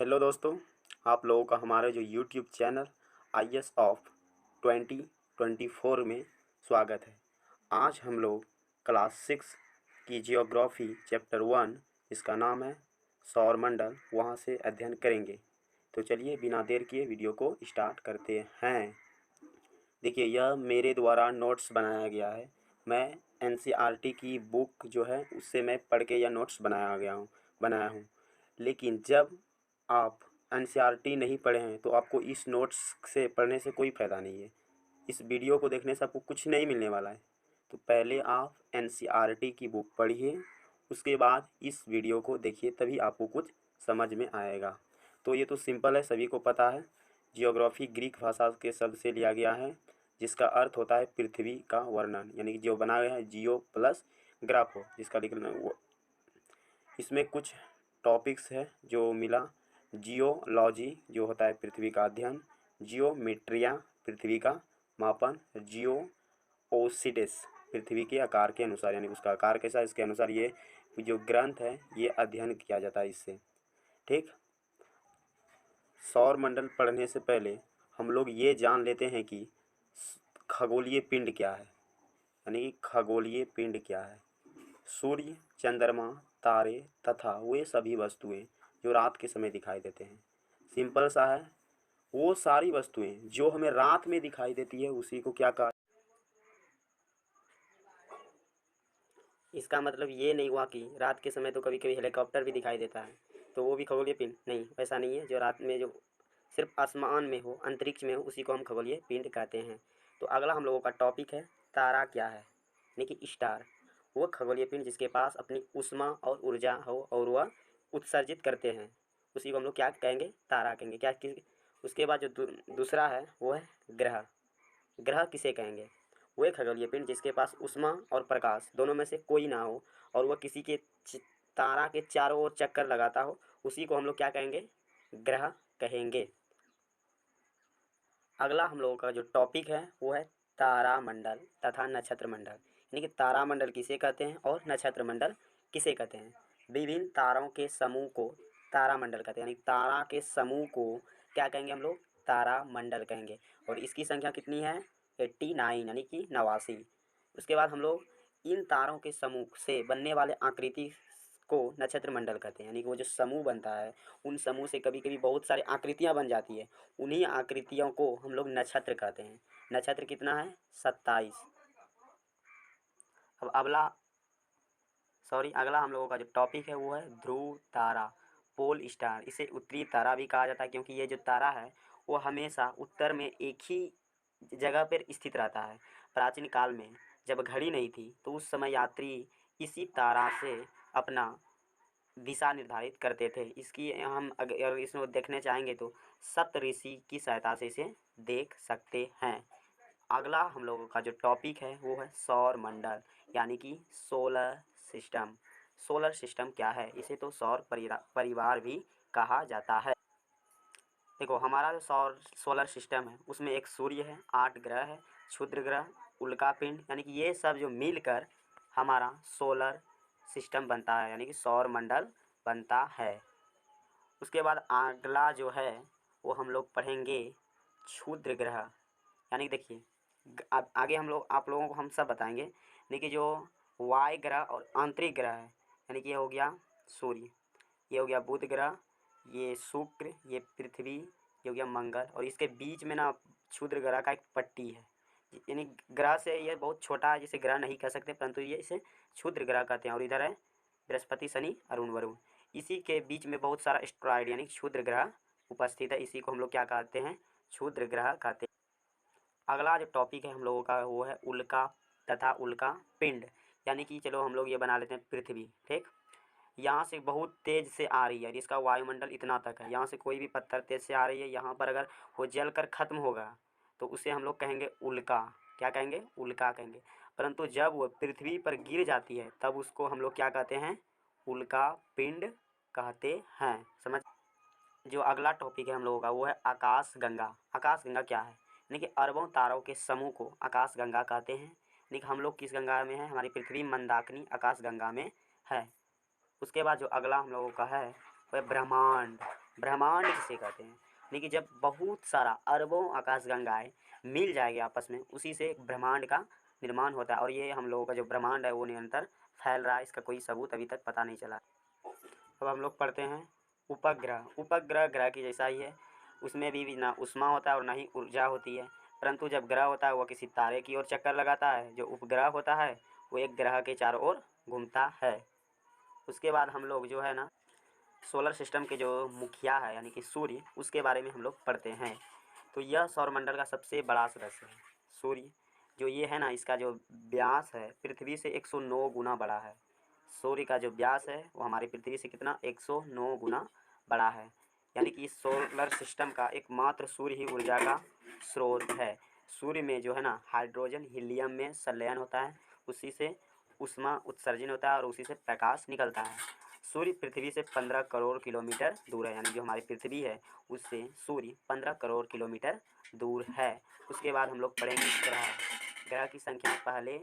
Hello दोस्तों, आप लोगों का हमारे जो यूट्यूब चैनल आईएएस ऑफ 2024 में स्वागत है। आज हम लोग क्लास 6 की जियोग्राफी चैप्टर 1 इसका नाम है सौरमंडल, वहाँ से अध्ययन करेंगे। तो चलिए बिना देर किए वीडियो को स्टार्ट करते हैं। देखिए, यह मेरे द्वारा नोट्स बनाया गया है। मैं एनसीईआरटी की बुक जो है उससे मैं पढ़ के यह नोट्स बनाया हूँ। लेकिन जब आप एनसीईआरटी नहीं पढ़े हैं तो आपको इस नोट्स से पढ़ने से कोई फ़ायदा नहीं है। इस वीडियो को देखने से आपको कुछ नहीं मिलने वाला है। तो पहले आप एनसीईआरटी की बुक पढ़िए, उसके बाद इस वीडियो को देखिए, तभी आपको कुछ समझ में आएगा। तो ये तो सिंपल है, सभी को पता है। जियोग्राफी ग्रीक भाषा के शब्द से लिया गया है, जिसका अर्थ होता है पृथ्वी का वर्णन, यानी कि जो बना गया है जियो प्लस ग्राफो, जिसका लिखना वो। इसमें कुछ टॉपिक्स है जो मिला। जियोलॉजी जो होता है पृथ्वी का अध्ययन, जियोमेट्रिया पृथ्वी का मापन, जियोओसिडिस पृथ्वी के आकार के अनुसार, यानी उसका आकार कैसा है इसके अनुसार ये जो ग्रंथ है ये अध्ययन किया जाता है इससे। ठीक। सौर मंडल पढ़ने से पहले हम लोग ये जान लेते हैं कि खगोलीय पिंड क्या है, यानी कि खगोलीय पिंड क्या है। सूर्य, चंद्रमा, तारे तथा वे सभी वस्तुएं जो रात के समय दिखाई देते हैं। सिंपल सा है, वो सारी वस्तुएं जो हमें रात में दिखाई देती है उसी को क्या कहा। इसका मतलब ये नहीं हुआ कि रात के समय तो कभी कभी हेलीकॉप्टर भी दिखाई देता है तो वो भी खगोलीय पिंड नहीं, वैसा नहीं है। जो रात में जो सिर्फ आसमान में हो, अंतरिक्ष में हो, उसी को हम खगोलीय पिंड कहते हैं। तो अगला हम लोगों का टॉपिक है तारा क्या है, यानी कि स्टार। वो खगोलीय पिंड जिसके पास अपनी ऊष्मा और ऊर्जा हो और वह उत्सर्जित करते हैं, उसी को हम लोग क्या कहेंगे, तारा कहेंगे। क्या उसके बाद जो दूसरा है वो है ग्रह। ग्रह किसे कहेंगे, वो एक खगोलीय पिंड जिसके पास ऊष्मा और प्रकाश दोनों में से कोई ना हो और वह किसी के तारा के चारों ओर चक्कर लगाता हो, उसी को हम लोग क्या कहेंगे, ग्रह कहेंगे। अगला हम लोगों का जो टॉपिक है वो है तारामंडल तथा नक्षत्र मंडल, यानी कि तारामंडल किसे कहते हैं और नक्षत्र मंडल किसे कहते हैं। विभिन्न तारों के समूह को तारामंडल कहते हैं, यानी तारा के समूह को क्या कहेंगे हम लोग, तारामंडल कहेंगे। और इसकी संख्या कितनी है, 89, यानी कि 89। उसके बाद हम लोग इन तारों के समूह से बनने वाले आकृति को नक्षत्र मंडल कहते हैं, यानी कि वो जो समूह बनता है उन समूह से कभी कभी बहुत सारी आकृतियाँ बन जाती है, उन्हीं आकृतियों को हम लोग नक्षत्र कहते हैं। नक्षत्र कितना है, 27। अब अगला हम लोगों का जो टॉपिक है वो है ध्रुव तारा, पोल स्टार। इसे उत्तरी तारा भी कहा जाता है क्योंकि ये जो तारा है वो हमेशा उत्तर में एक ही जगह पर स्थित रहता है। प्राचीन काल में जब घड़ी नहीं थी तो उस समय यात्री इसी तारा से अपना दिशा निर्धारित करते थे। इसकी हम अगर इसमें देखने चाहेंगे तो सप्तऋषि की सहायता से इसे देख सकते हैं। अगला हम लोगों का जो टॉपिक है वो है सौर मंडल, यानी कि सोलर सिस्टम। सोलर सिस्टम क्या है, इसे तो सौर परिवार भी कहा जाता है। देखो, हमारा जो सोलर सिस्टम है उसमें एक सूर्य है, 8 ग्रह है, क्षुद्र ग्रह, उल्का पिंड, यानी कि ये सब जो मिलकर हमारा सोलर सिस्टम बनता है, यानी कि सौर मंडल बनता है। उसके बाद अगला जो है वो हम लोग पढ़ेंगे क्षुद्र ग्रह, यानी कि देखिए आगे हम लोग आप लोगों को हम सब बताएंगे। देखिए, जो वायु ग्रह और आंतरिक ग्रह है, यानी कि ये हो गया सूर्य, ये हो गया बुध ग्रह, ये शुक्र, ये पृथ्वी, ये हो गया मंगल, और इसके बीच में ना क्षुद्र ग्रह का एक पट्टी है। यानी ग्रह से ये बहुत छोटा है, जिसे ग्रह नहीं कह सकते, परंतु ये इसे क्षुद्र ग्रह कहते हैं। और इधर है बृहस्पति, शनि, अरुण, वरुण। इसी के बीच में बहुत सारा एस्टेरॉयड यानी क्षुद्र ग्रह उपस्थित है, इसी को हम लोग क्या कहते हैं, क्षुद्र ग्रह कहते हैं। अगला जो टॉपिक है हम लोगों का वो है उल्का तथा उल्का पिंड, यानी कि चलो हम लोग ये बना लेते हैं पृथ्वी। ठीक, यहाँ से बहुत तेज़ से आ रही है, इसका वायुमंडल इतना तक है, यहाँ से कोई भी पत्थर तेज़ से आ रही है, यहाँ पर अगर वो जल कर ख़त्म होगा तो उसे हम लोग कहेंगे उल्का। क्या कहेंगे, उल्का कहेंगे। परंतु जब वो पृथ्वी पर गिर जाती है तब उसको हम लोग क्या कहते हैं, उल्का पिंड कहते हैं। समझ। जो अगला टॉपिक है हम लोगों का वो है आकाश गंगा। आकाश गंगा क्या है, यानी कि अरबों तारों के समूह को आकाश गंगा कहते हैं। यानी कि हम लोग किस गंगा में हैं, हमारी पृथ्वी मंदाकिनी आकाश गंगा में है। उसके बाद जो अगला हम लोगों का है वह ब्रह्मांड, ब्रह्मांड किसे कहते हैं? यानी कि जब बहुत सारा अरबों आकाशगंगाएँ मिल जाएगी आपस में, उसी से एक ब्रह्मांड का निर्माण होता है। और ये हम लोगों का जो ब्रह्मांड है वो निरंतर फैल रहा है, इसका कोई सबूत अभी तक पता नहीं चला। अब हम लोग पढ़ते हैं उपग्रह। उपग्रह ग्रह की जैसा ही है, उसमें भी ना ऊष्मा होता है और ना ही ऊर्जा होती है, परंतु जब ग्रह होता है वह किसी तारे की ओर चक्कर लगाता है। जो उपग्रह होता है वो एक ग्रह के चारों ओर घूमता है। उसके बाद हम लोग जो है ना सोलर सिस्टम के जो मुखिया है यानी कि सूर्य, उसके बारे में हम लोग पढ़ते हैं। तो यह सौरमंडल का सबसे बड़ा सदस्य है। सूर्य जो ये है ना, इसका जो व्यास है पृथ्वी से 109 गुना बड़ा है। सूर्य का जो व्यास है वो हमारी पृथ्वी से कितना 109 गुना बड़ा है। यानी कि इस सोलर सिस्टम का एकमात्र सूर्य ही ऊर्जा का स्रोत है। सूर्य में जो है ना हाइड्रोजन हीलियम में संलयन होता है, उसी से ऊष्मा उत्सर्जन होता है और उसी से प्रकाश निकलता है। सूर्य पृथ्वी से 15 करोड़ किलोमीटर दूर है, यानी जो हमारी पृथ्वी है उससे सूर्य 15 करोड़ किलोमीटर दूर है। उसके बाद हम लोग पढ़ेंगे ग्रह। ग्रह की संख्या पहले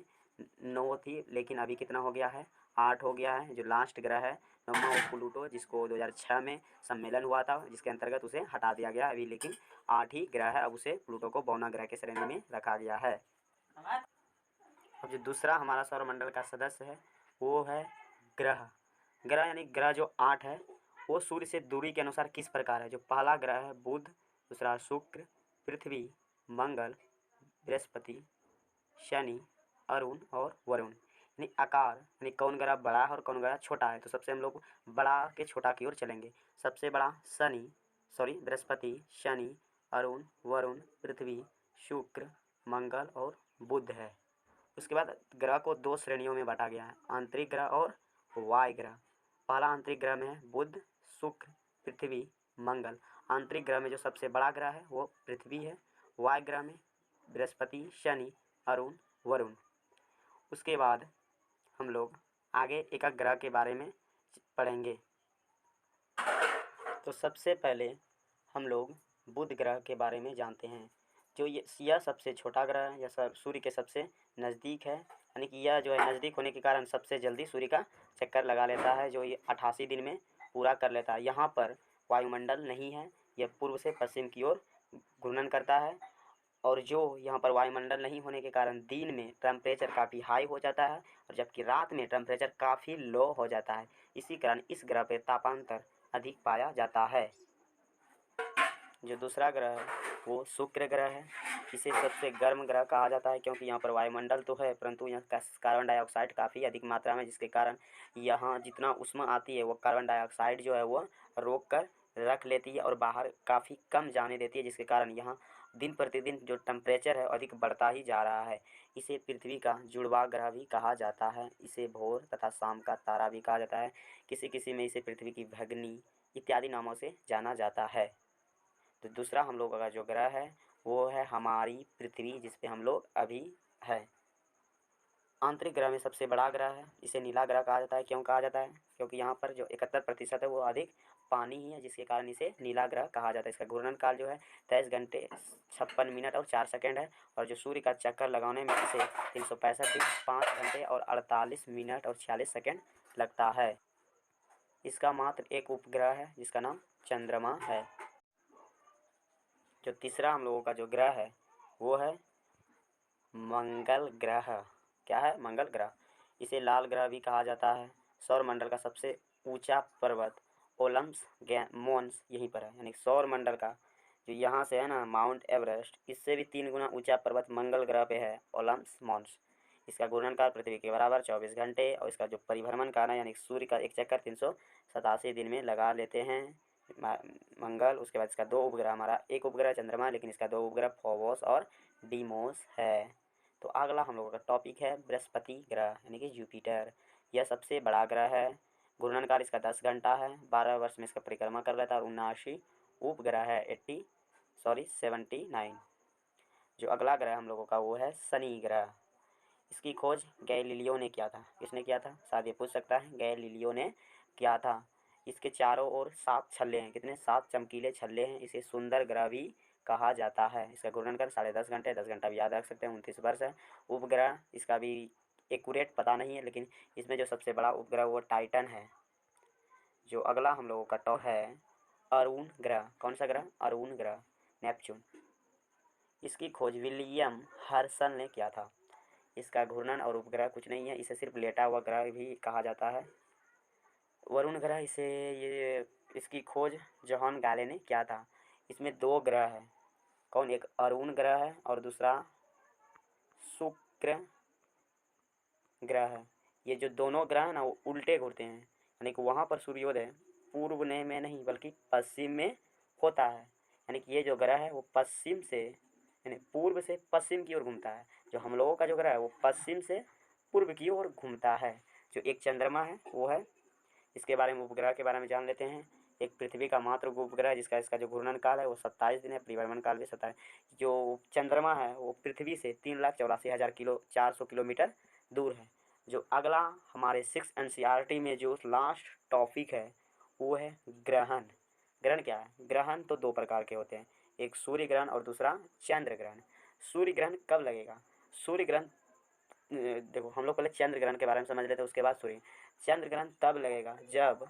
9 थी, लेकिन अभी कितना हो गया है, 8 हो गया है। जो लास्ट ग्रह है नौवां वो प्लूटो, जिसको 2006 में सम्मेलन हुआ था, जिसके अंतर्गत उसे हटा दिया गया अभी, लेकिन 8 ही ग्रह है। अब उसे प्लूटो को बौना ग्रह के श्रेणी में रखा गया है। अब जो दूसरा हमारा सौरमंडल का सदस्य है वो है ग्रह। ग्रह यानी ग्रह जो 8 है वो सूर्य से दूरी के अनुसार किस प्रकार है। जो पहला ग्रह है बुध, दूसरा शुक्र, पृथ्वी, मंगल, बृहस्पति, शनि, अरुण और वरुण। यानी आकार, यानी कौन ग्रह बड़ा है और कौन ग्रह छोटा है। तो सबसे हम लोग बड़ा के छोटा की ओर चलेंगे। सबसे बड़ा बृहस्पति, शनि, अरुण, वरुण, पृथ्वी, शुक्र, मंगल और बुध है। उसके बाद ग्रह को 2 श्रेणियों में बांटा गया है, आंतरिक ग्रह और वायु ग्रह। पहला आंतरिक ग्रह में है बुध, शुक्र, पृथ्वी, मंगल। आंतरिक ग्रह में जो सबसे बड़ा ग्रह है वो पृथ्वी है। वायु ग्रह में बृहस्पति, शनि, अरुण, वरुण। उसके बाद हम लोग आगे एक एक ग्रह के बारे में पढ़ेंगे। तो सबसे पहले हम लोग बुध ग्रह के बारे में जानते हैं। जो यह सबसे छोटा ग्रह है, यह सब सूर्य के सबसे नज़दीक है। यानी कि यह जो है नज़दीक होने के कारण सबसे जल्दी सूर्य का चक्कर लगा लेता है, जो ये 88 दिन में पूरा कर लेता है। यहाँ पर वायुमंडल नहीं है, यह पूर्व से पश्चिम की ओर घूर्णन करता है। और जो यहाँ पर वायुमंडल नहीं होने के कारण दिन में टेम्परेचर काफ़ी हाई हो जाता है और जबकि रात में टेम्परेचर काफ़ी लो हो जाता है। इसी कारण इस ग्रह पर तापांतर अधिक पाया जाता है। जो दूसरा ग्रह है वो शुक्र ग्रह है। इसे सबसे गर्म ग्रह कहा जाता है, क्योंकि यहाँ पर वायुमंडल तो है परंतु यहाँ कार्बन डाइऑक्साइड काफ़ी अधिक मात्रा में, जिसके कारण यहाँ जितना ऊष्मा आती है वो कार्बन डाइऑक्साइड जो है वो रोक कर रख लेती है और बाहर काफ़ी कम जाने देती है, जिसके कारण यहाँ दिन प्रतिदिन जो टेम्परेचर है अधिक बढ़ता ही जा रहा है। इसे पृथ्वी का जुड़वा ग्रह भी कहा जाता है। इसे भोर तथा शाम का तारा भी कहा जाता है। किसी किसी में इसे पृथ्वी की भगनी इत्यादि नामों से जाना जाता है। तो दूसरा हम लोगों का जो ग्रह है वो है हमारी पृथ्वी, जिस पे हम लोग अभी है। आंतरिक ग्रह में सबसे बड़ा ग्रह है, इसे नीला ग्रह कहा जाता है। क्यों कहा जाता है? क्योंकि यहाँ पर जो 71% है वो अधिक पानी ही है, जिसके कारण इसे नीला ग्रह कहा जाता है। इसका घूर्णन काल जो है 23 घंटे 56 मिनट और 4 सेकंड है, और जो सूर्य का चक्कर लगाने में इसे 365 दिन 5 घंटे और 48 मिनट और 46 सेकंड लगता है। इसका मात्र एक उपग्रह है जिसका नाम चंद्रमा है। जो तीसरा हम लोगों का जो ग्रह है वो है मंगल ग्रह। क्या है? मंगल ग्रह। इसे लाल ग्रह भी कहा जाता है। सौरमंडल का सबसे ऊंचा पर्वत ओलम्स मॉन्स यहीं पर है। यानी सौरमंडल का जो यहाँ से है ना माउंट एवरेस्ट, इससे भी 3 गुना ऊंचा पर्वत मंगल ग्रह पे है, ओलम्स मॉन्स। इसका घूर्णनकाल पृथ्वी के बराबर 24 घंटे और इसका जो परिभ्रमण काल है यानी सूर्य का एक चक्कर 387 दिन में लगा लेते हैं मंगल। उसके बाद इसका 2 उपग्रह, हमारा एक उपग्रह चंद्रमा, लेकिन इसका 2 उपग्रह फोबोस और डीमोस है। तो अगला हम लोगों का टॉपिक है बृहस्पति ग्रह यानी कि जुपिटर। यह सबसे बड़ा ग्रह है। घूर्णनकाल इसका 10 घंटा है। 12 वर्ष में इसका परिक्रमा कर लेता है और 79 उपग्रह है 79। जो अगला ग्रह हम लोगों का वो है शनि ग्रह। इसकी खोज गैलीलियो ने किया था। किसने किया था? शायद ये पूछ सकता है। गैलीलियो ने किया था। इसके चारों ओर 7 छल्ले हैं। कितने? 7 चमकीले छल्ले हैं। इसे सुंदर ग्रह भी कहा जाता है। इसका घूर्णनकाल 10.5 घंटे, 10 घंटा भी याद रख सकते हैं, 29 वर्ष है। उपग्रह इसका भी एक्यूरेट पता नहीं है, लेकिन इसमें जो सबसे बड़ा उपग्रह वो टाइटन है। जो अगला हम लोगों का टॉप है अरुण ग्रह। कौन सा ग्रह? अरुण ग्रह, नेपच्यून। इसकी खोज विलियम हर्सल ने किया था। इसका घूर्णन और उपग्रह कुछ नहीं है, इसे सिर्फ लेटा हुआ ग्रह भी कहा जाता है। वरुण ग्रह इसे ये इसकी खोज जॉन गाले ने किया था। इसमें 2 ग्रह है। कौन? एक अरुण ग्रह है और दूसरा शुक्र ग्रह है। ये जो दोनों ग्रह हैं ना वो उल्टे घूरते हैं, यानी कि वहाँ पर सूर्योदय पूर्व में नहीं बल्कि पश्चिम में होता है। यानी कि ये जो ग्रह है वो पश्चिम से यानी पूर्व से पश्चिम की ओर घूमता है। जो हम लोगों का जो ग्रह है वो पश्चिम से पूर्व की ओर घूमता है। जो एक चंद्रमा है वो है। इसके बारे में, उपग्रह के बारे में जान लेते हैं। एक पृथ्वी का मात्र उपग्रह जिसका इसका जो घूर्णन काल है वो 27 दिन है, परिभ्रमण काल भी 27। जो चंद्रमा है वो पृथ्वी से 3,84,400 किलोमीटर दूर है। जो अगला हमारे 6 NCERT में जो लास्ट टॉपिक है वो है ग्रहण। ग्रहण क्या है? ग्रहण तो 2 प्रकार के होते हैं, एक सूर्य ग्रहण और दूसरा चंद्र ग्रहण। सूर्य ग्रहण कब लगेगा? सूर्य ग्रहण देखो, हम लोग पहले चंद्र ग्रहण के बारे में समझ लेते हैं, उसके बाद सूर्य। चंद्र ग्रहण तब लगेगा जब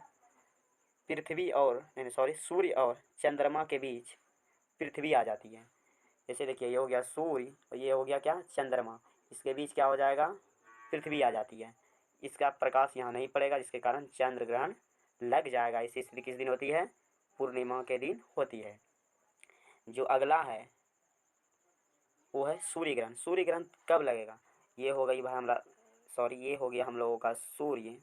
पृथ्वी और सूर्य और चंद्रमा के बीच पृथ्वी आ जाती है। जैसे देखिए, ये हो गया सूर्य और ये हो गया क्या? चंद्रमा। इसके बीच क्या हो जाएगा? पृथ्वी आ जाती है। इसका प्रकाश यहाँ नहीं पड़ेगा, जिसके कारण चंद्र ग्रहण लग जाएगा। इसी स्थिति किस दिन होती है? पूर्णिमा के दिन होती है। जो अगला है वो है सूर्य ग्रहण। सूर्य ग्रहण कब लगेगा? ये हो गई भाई हमारा ये हो गया हम लोगों का सूर्य।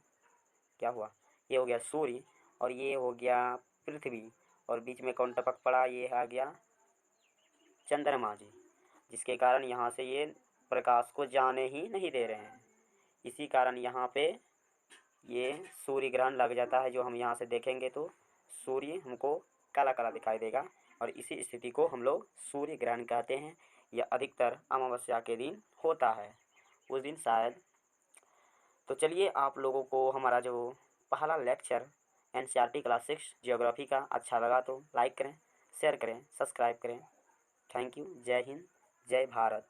क्या हुआ? ये हो गया सूर्य और ये हो गया पृथ्वी, और बीच में कौन टपक पड़ा? ये आ गया चंद्रमा जी, जिसके कारण यहाँ से ये प्रकाश को जाने ही नहीं दे रहे हैं। इसी कारण यहाँ पे ये सूर्य ग्रहण लग जाता है। जो हम यहाँ से देखेंगे तो सूर्य हमको काला काला दिखाई देगा, और इसी स्थिति को हम लोग सूर्य ग्रहण कहते हैं। यह अधिकतर अमावस्या के दिन होता है, उस दिन शायद। तो चलिए, आप लोगों को हमारा जो पहला लेक्चर NCERT क्लास 6 जियोग्राफी का अच्छा लगा तो लाइक करें, शेयर करें, सब्सक्राइब करें। Thank you. जय हिंद, जय भारत।